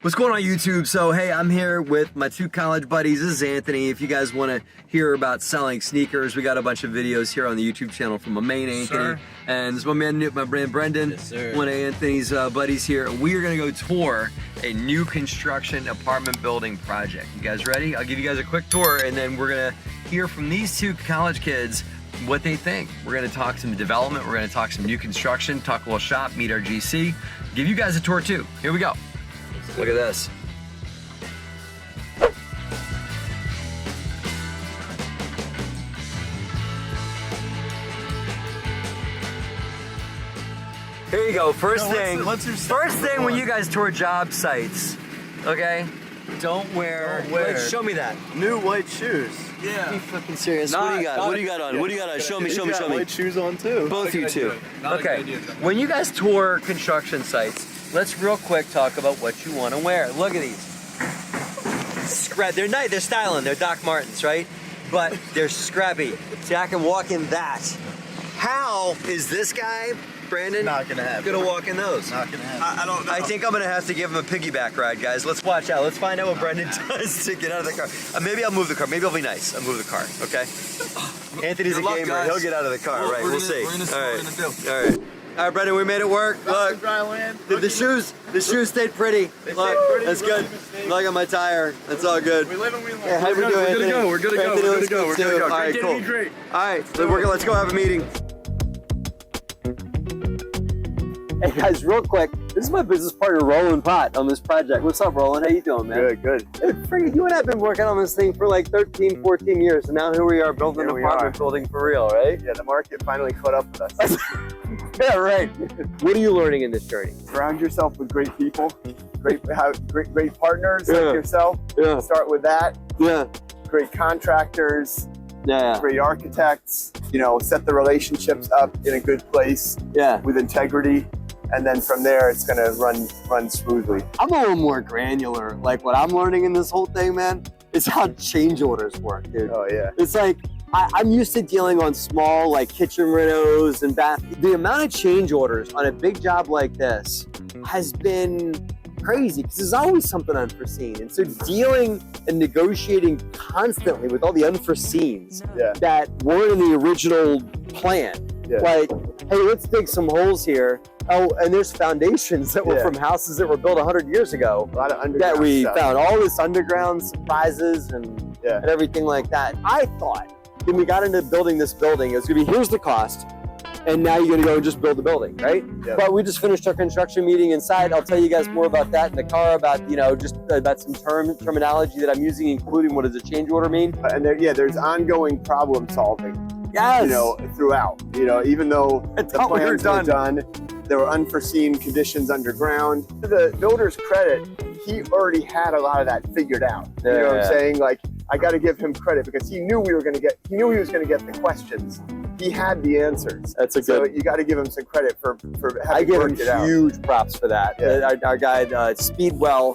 What's going on YouTube? So hey, I'm here with my two college buddies. This is Anthony. If you guys want to hear about selling sneakers, we got a bunch of videos here on the YouTube channel from my main Anthony. And this is my man, my brand Brendan, one of Anthony's buddies here. We are gonna go tour a new construction apartment building project. You guys ready? I'll give you guys a quick tour and then we're gonna hear from these two college kids what they think. We're gonna talk some development, we're gonna talk some new construction, talk a little shop, meet our GC, give you guys a tour too. Here we go. Look at this. Here you go. First thing when you guys tour job sites, okay? Don't wear. Wait, show me that. New white shoes. Yeah. Are you fucking serious? What do you got? What do you got on? What do you got on? Show me. White shoes on too. Both you two. Okay. When you guys tour construction sites, let's real quick talk about what you want to wear. Look at these. They're nice. They're styling. They're Doc Martens, right? But they're scrappy. See, I can walk in that. How is this guy, Brandon, not gonna happen? Gonna walk in those? Not gonna happen. I don't know. I think I'm gonna have to give him a piggyback ride, guys. Let's watch out. Let's find out what Brendan does to get out of the car. Maybe I'll move the car. Maybe I'll be nice. I'll move the car. Okay. Anthony's a gamer. Guys. He'll get out of the car. Right. We'll see. All right. All right, Brendan, we made it work. Look, the shoes stayed pretty. Look, that's good. Look at my tire. That's all good. We live and we learn. Hey, how we doing, Anthony? We're good to go. All right, cool. All right, let's go have a meeting. Hey guys, real quick, this is my business partner Roland Pott on this project. What's up, Roland? How you doing, man? Good. Hey, Frank, you and I have been working on this thing for like 13, 14 years, and now here we are building an apartment building for real, right? Yeah, the market finally caught up with us. Yeah, right. What are you learning in this journey? Surround yourself with great people, great partners like yourself. Yeah. Start with that. Yeah. Great contractors. Yeah. Great architects. You know, set the relationships up in a good place. Yeah. With integrity. And then from there, it's gonna run smoothly. I'm a little more granular. Like what I'm learning in this whole thing, man, is how change orders work, dude. Oh yeah. It's like, I'm used to dealing on small, like kitchen renos and bath. The amount of change orders on a big job like this has been crazy because there's always something unforeseen. And so dealing and negotiating constantly with all the unforeseens that weren't in the original plan. Yeah. Like, hey, let's dig some holes here. Oh, and there's foundations that were from houses that were built 100 years ago. A lot of underground that we stuff. found. All this underground surprises and everything like that. I thought when we got into building this building, it was gonna be, here's the cost, and now you're gonna go and just build the building, right? Yep. But we just finished our construction meeting inside. I'll tell you guys more about that in the car, about, you know, just about some terminology that I'm using, including what does a change order mean. And there's ongoing problem solving. Yes. You know, throughout. You know, even though the plans were done, there were unforeseen conditions underground. To the builder's credit, he already had a lot of that figured out. You know what I'm saying? Like, I got to give him credit because he knew he was going to get the questions. He had the answers. That's a good. So you got to give him some credit for having worked it out. I give him huge props for that. Yeah. Our guy, Speedwell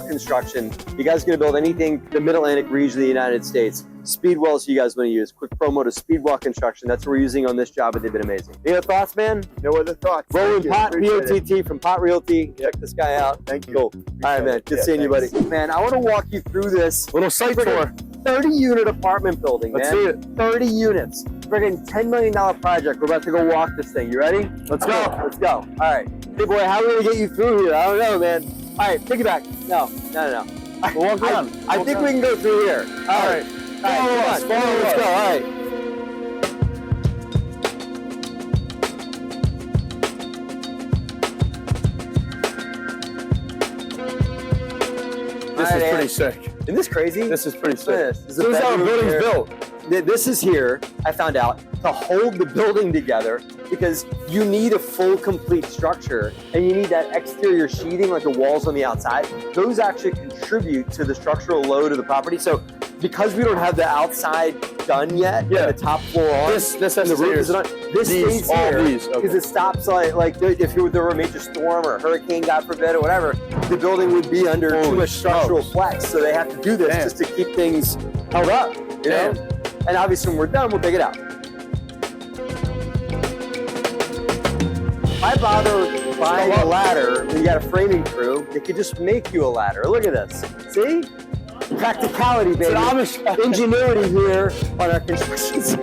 Construction. You guys going to build anything the Mid-Atlantic region of the United States, Speedwell is who you guys want to use. Quick promo to Speedwell Construction. That's what we're using on this job, and they've been amazing. Any other thoughts, man? No other thoughts. Roland Pott, P-O-T-T from Pott Realty. Check this guy out. Thank you. Cool. All right, man. Good seeing you, buddy. Man, I want to walk you through this little site tour. 30-unit apartment building, man. Let's see it. 30 units. Friggin' $10 million project. We're about to go walk this thing. You ready? Let's go. Let's go. All right. Hey, boy, how are we going to get you through here? I don't know, man. All right, piggyback. No. We'll walk down. I think we can go through here. All right. Follow us. Let's go. All right. This is pretty sick. Isn't this crazy? This is pretty sick. This is how a building's built. This is here, I found out, to hold the building together because you need a full, complete structure and you need that exterior sheathing, like the walls on the outside. Those actually contribute to the structural load of the property. So because we don't have the outside done yet, the top floor on, this has the roof is on. This stays here because it stops like if there were a major storm or a hurricane, God forbid, or whatever, the building would be under too much structural flex. So they have to do this just to keep things held up, you know? And obviously when we're done, we'll dig it out. Why bother buying a ladder when you got a framing crew? They could just make you a ladder. Look at this. See? Practicality, baby. Ingenuity here on our constructions.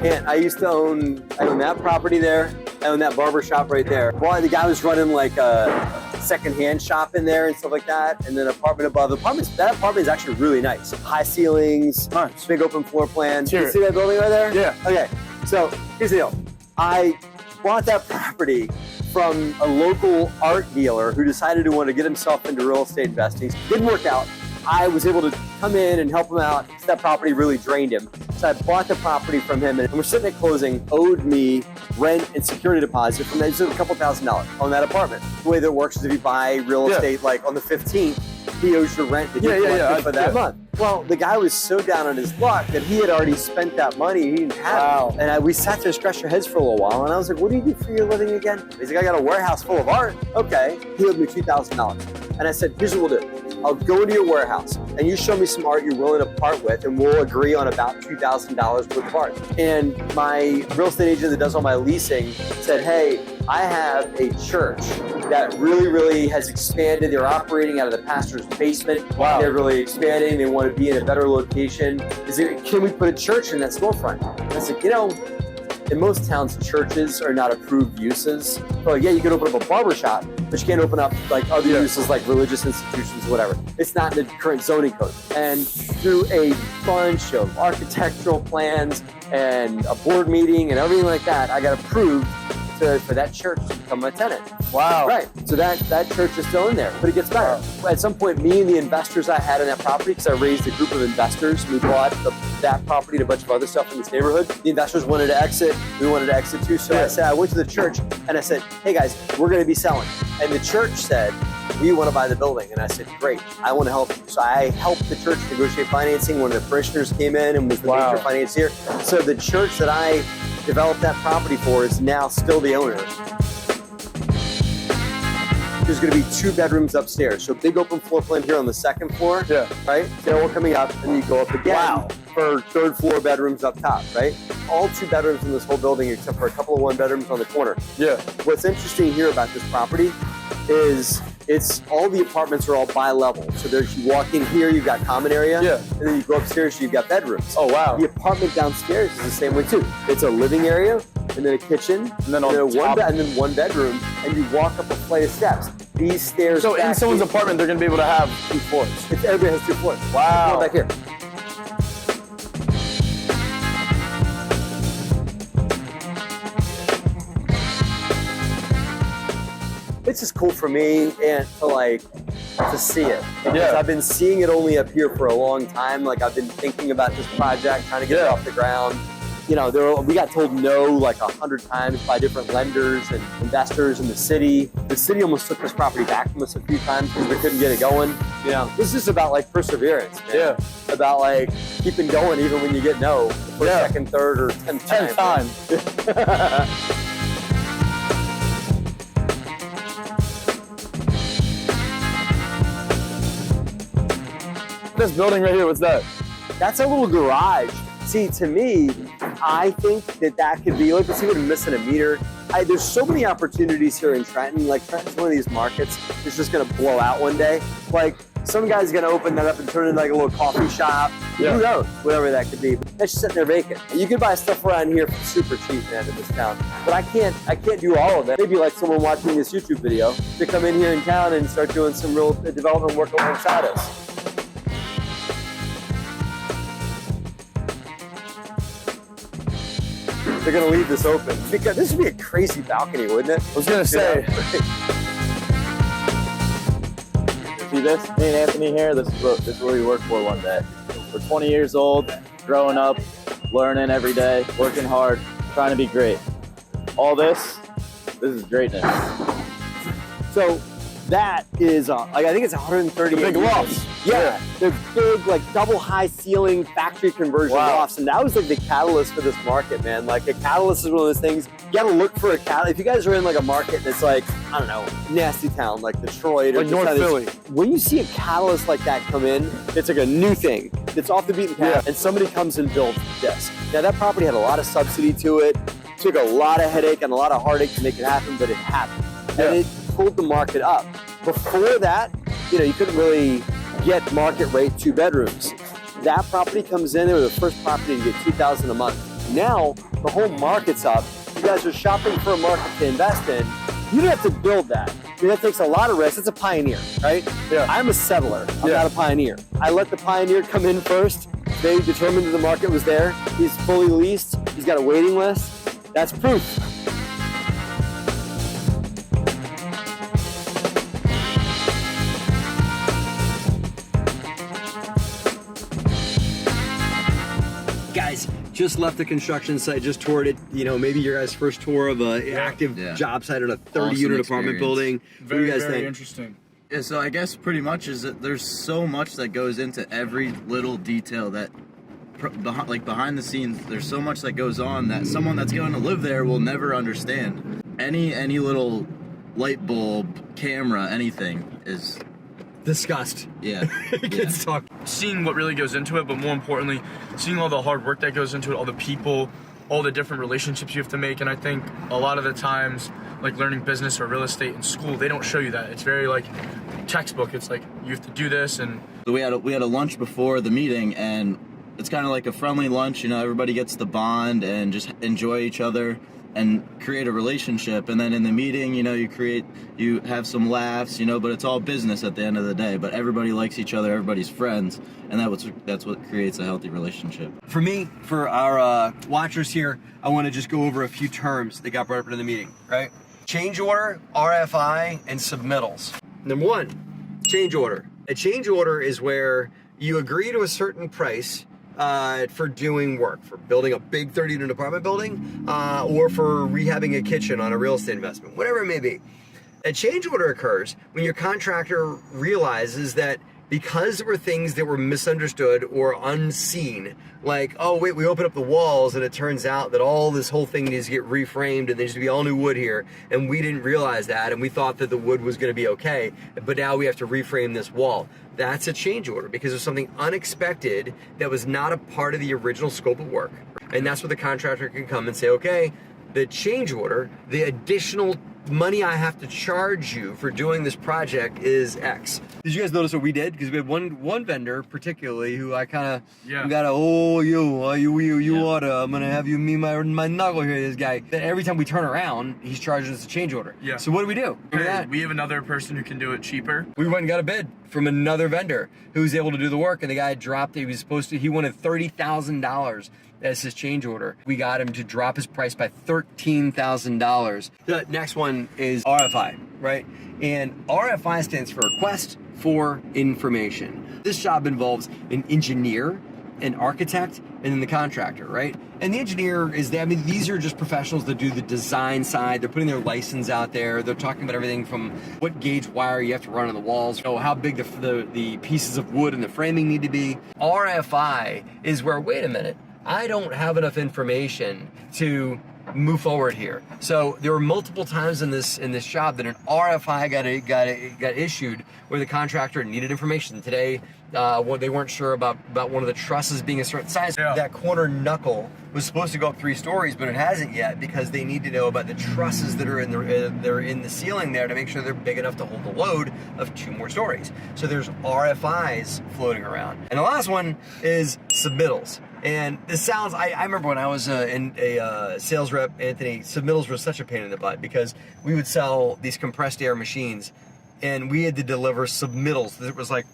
And I used to own that property there. I own that barber shop right there. Well, the guy was running like a secondhand shop in there and stuff like that. And then an apartment above. That apartment is actually really nice. High ceilings, nice. Big open floor plan. You see that building right there? Yeah. Okay, so here's the deal. I bought that property from a local art dealer who decided to want to get himself into real estate investing. Didn't work out. I was able to come in and help him out. That property really drained him. So I bought the property from him, and we're sitting at closing, owed me rent and security deposit from that, a couple $1,000s on that apartment. The way that works is if you buy real estate like on the 15th, he owes your rent that you collected for that month. Well, the guy was so down on his luck that he had already spent that money. He didn't have it. And we sat there and scratched our heads for a little while. And I was like, what do you do for your living again? He's like, I got a warehouse full of art. Okay. He owed me $2,000. And I said, here's what we'll do. I'll go into your warehouse and you show me some art you're willing to part with, and we'll agree on about $2,000 worth of art. And my real estate agent that does all my leasing said, hey, I have a church that really has expanded. They're operating out of the pastor's basement. Wow. They're really expanding. They want to be in a better location. Can we put a church in that storefront? And I said, in most towns, churches are not approved uses. So yeah, you can open up a barber shop, but you can't open up like other uses like religious institutions, whatever. It's not in the current zoning code. And through a bunch of architectural plans and a board meeting and everything like that, I got approved for that church to become a tenant. Wow. Right. So that church is still in there, but it gets better. Wow. At some point, me and the investors I had in that property, because I raised a group of investors, we bought that property and a bunch of other stuff in this neighborhood. The investors wanted to exit. We wanted to exit too. So I went to the church and I said, hey guys, we're going to be selling. And the church said, we want to buy the building. And I said, great, I want to help you. So I helped the church negotiate financing. One of the parishioners came in and was the major financier. So the church that I developed that property for is now still the owner. There's going to be 2 bedrooms upstairs. So big open floor plan here on the 2nd floor. Yeah. Right? Stairwell coming up, and you go up again for 3rd floor bedrooms up top, right? All 2 bedrooms in this whole building except for a couple of 1 bedrooms on the corner. Yeah. What's interesting here about this property is all the apartments are all bi-level. So you walk in here, you've got common area, and then you go upstairs, you've got bedrooms. Oh, wow. The apartment downstairs is the same way too. It's a living area, and then a kitchen, and then one bedroom, and you walk up a flight of steps. These stairs. So in someone's apartment, they're going to be able to have 2 floors. Everybody has 2 floors. Wow. Come back here. It's just cool for me and to see it. Because I've been seeing it only up here for a long time. Like I've been thinking about this project, trying to get it off the ground. We got told no like 100 times by different lenders and investors in the city. The city almost took this property back from us a few times because they couldn't get it going. This is about like perseverance, man. Yeah. About like keeping going even when you get no for second, third, or 10th time. This building right here, what's that? That's a little garage. See, to me, I think that could be, let's see, we're missing a meter. There's so many opportunities here in Trenton. Like Trenton's one of these markets that's just gonna blow out one day. Like some guy's gonna open that up and turn it into like a little coffee shop. Yeah. Who knows, whatever that could be. That's just sitting there vacant. You can buy stuff around here for super cheap, man, in this town. But I can't do all of it. Maybe like someone watching this YouTube video to come in here in town and start doing some real development work alongside us. They're gonna leave this open. Because this would be a crazy balcony, wouldn't it? I was gonna say. See this? Me and Anthony here, this is what we work for one day. We're 20 years old, growing up, learning every day, working hard, trying to be great. All this is greatness. So that is, I think it's 138 big loft. Yeah, they're big, like double high ceiling factory conversion lofts, and that was like the catalyst for this market, man. Like a catalyst is one of those things. You gotta look for a catalyst. If you guys are in like a market that's like, I don't know, nasty town like Detroit or like North Philly, when you see a catalyst like that come in, it's like a new thing. It's off the beaten path, and somebody comes and builds this. Now that property had a lot of subsidy to it. Took a lot of headache and a lot of heartache to make it happen, but it happened. And it pulled the market up. Before that, you know, you couldn't really get market rate 2 bedrooms. That property comes in, they were the first property to get $2,000 a month. Now, the whole market's up. You guys are shopping for a market to invest in. You don't have to build that. I mean, that takes a lot of risk. It's a pioneer, right? Yeah. I'm a settler. I'm not a pioneer. I let the pioneer come in first. They determined that the market was there. He's fully leased. He's got a waiting list. That's proof. Guys, just left the construction site, just toured it. You know, maybe your guys' first tour of an active job site at a 30-unit apartment building. What do you guys think? Interesting. Yeah, so I guess pretty much is that there's so much that goes into every little detail that like behind the scenes, there's so much that goes on that someone that's going to live there will never understand. Any little light bulb, camera, anything is discussed. Yeah. Kids talk. Seeing what really goes into it, but more importantly, seeing all the hard work that goes into it, all the people, all the different relationships you have to make. And I think a lot of the times, like learning business or real estate in school, they don't show you that. It's very like textbook. It's like you have to do this. And we had a lunch before the meeting, and it's kind of like a friendly lunch, you know, everybody gets to bond and just enjoy each other and create a relationship. And then in the meeting, you know, you have some laughs, you know, but it's all business at the end of the day. But everybody likes each other, everybody's friends, and that's what creates a healthy relationship. For me, for our watchers here, I want to just go over a few terms that got brought up in the meeting, right? Change order, RFI, and submittals. Number 1, change order. A change order is where you agree to a certain price for doing work, for building a big 30-unit apartment building, or for rehabbing a kitchen on a real estate investment, whatever it may be. A change order occurs when your contractor realizes that because there were things that were misunderstood or unseen, like, oh wait, we opened up the walls and it turns out that this whole thing needs to get reframed and there needs to be all new wood here, and we didn't realize that, and we thought that the wood was going to be okay, but now we have to reframe this wall. That's a change order because there's something unexpected that was not a part of the original scope of work. And that's where the contractor can come and say, okay, the change order, the additional money I have to charge you for doing this project is X. Did you guys notice what we did? Because we had one vendor particularly who I kind of got you oughta, I'm gonna have you meet my knuckle here, this guy. That every time we turn around, he's charging us a change order. Yeah. So what do we do? We have another person who can do it cheaper. We went and got a bid from another vendor who was able to do the work, and the guy dropped it. He wanted $30,000 as his change order. We got him to drop his price by $13,000. The next one is RFI, right? And RFI stands for Request for Information. This job involves an engineer, an architect, and then the contractor, right? And the engineer these are just professionals that do the design side. They're putting their license out there. They're talking about everything from what gauge wire you have to run on the walls, how big the pieces of wood and the framing need to be. RFI is where, wait a minute, I don't have enough information to move forward here. So there were multiple times in this job that an RFI got issued where the contractor needed information. Today, they weren't sure about one of the trusses being a certain size. Yeah. That corner knuckle was supposed to go up 3 stories, but it hasn't yet because they need to know about the trusses that are in the ceiling there to make sure they're big enough to hold the load of 2 more stories. So there's RFIs floating around. And the last one is submittals. And this sounds, I remember when I was a sales rep, Anthony, submittals were such a pain in the butt because we would sell these compressed air machines and we had to deliver submittals. It was like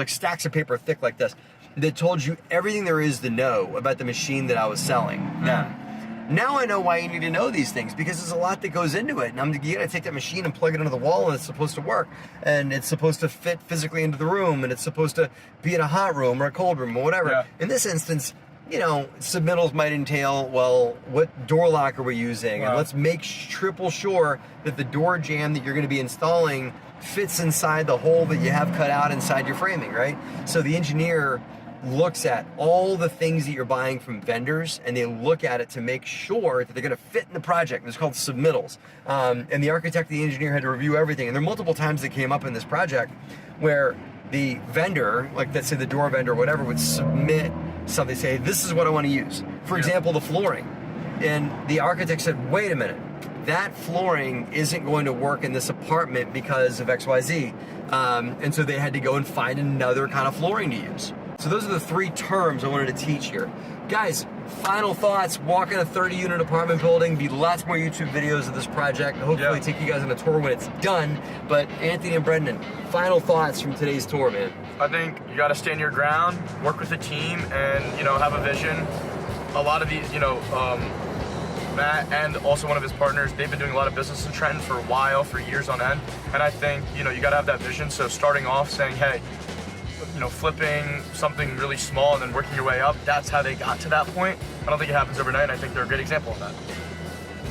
stacks of paper thick like this that told you everything there is to know about the machine that I was selling. Now I know why you need to know these things, because there's a lot that goes into it. And you gotta take that machine and plug it into the wall, and it's supposed to work. And it's supposed to fit physically into the room, and it's supposed to be in a hot room or a cold room or whatever. Yeah. In this instance, you know, submittals might entail, well, what door lock are we using? And let's make triple sure that the door jamb that you're going to be installing fits inside the hole that you have cut out inside your framing, right? So the engineer looks at all the things that you're buying from vendors, and they look at it to make sure that they're going to fit in the project. It's called submittals. And the architect and the engineer had to review everything. And there are multiple times that came up in this project where the vendor, like let's say the door vendor or whatever, would submit something, say, this is what I want to use. For example, the flooring. And the architect said, wait a minute, that flooring isn't going to work in this apartment because of XYZ. And so they had to go and find another kind of flooring to use. So those are the 3 terms I wanted to teach here. Guys, final thoughts, walk in a 30-unit apartment building, be lots more YouTube videos of this project, hopefully take you guys on a tour when it's done. But Anthony and Brendan, final thoughts from today's tour, man. I think you got to stand your ground, work with the team, and, you know, have a vision. A lot of these, you know, Matt and also one of his partners, they've been doing a lot of business in Trenton for a while, for years on end. And I think, you know, you got to have that vision. So starting off saying, hey, you know, flipping something really small and then working your way up, that's how they got to that point. I don't think it happens overnight, and I think they're a great example of that.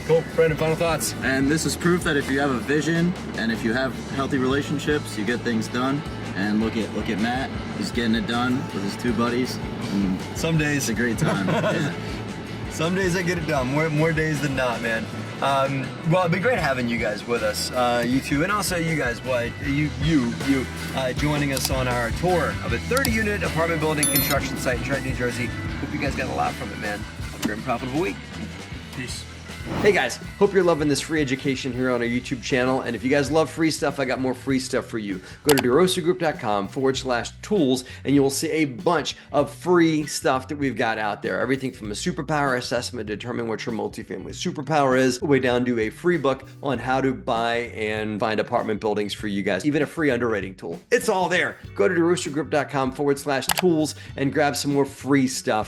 Cool. Brendan, final thoughts? And this is proof that if you have a vision and if you have healthy relationships, you get things done. And look at Matt, he's getting it done with his 2 buddies. And some days. It's a great time. Yeah. Some days I get it done, more days than not, man. Well, it'd be great having you guys with us, you two, and also you guys, joining us on our tour of a 30-unit apartment building construction site in Trenton, New Jersey. Hope you guys got a lot from it, man. Have a great and profitable week. Peace. Hey guys, hope you're loving this free education here on our YouTube channel. And if you guys love free stuff, I got more free stuff for you. Go to DeRosaGroup.com/tools and you will see a bunch of free stuff that we've got out there. Everything from a superpower assessment to determine what your multifamily superpower is, all the way down to a free book on how to buy and find apartment buildings for you guys. Even a free underwriting tool. It's all there. Go to DeRosaGroup.com/tools and grab some more free stuff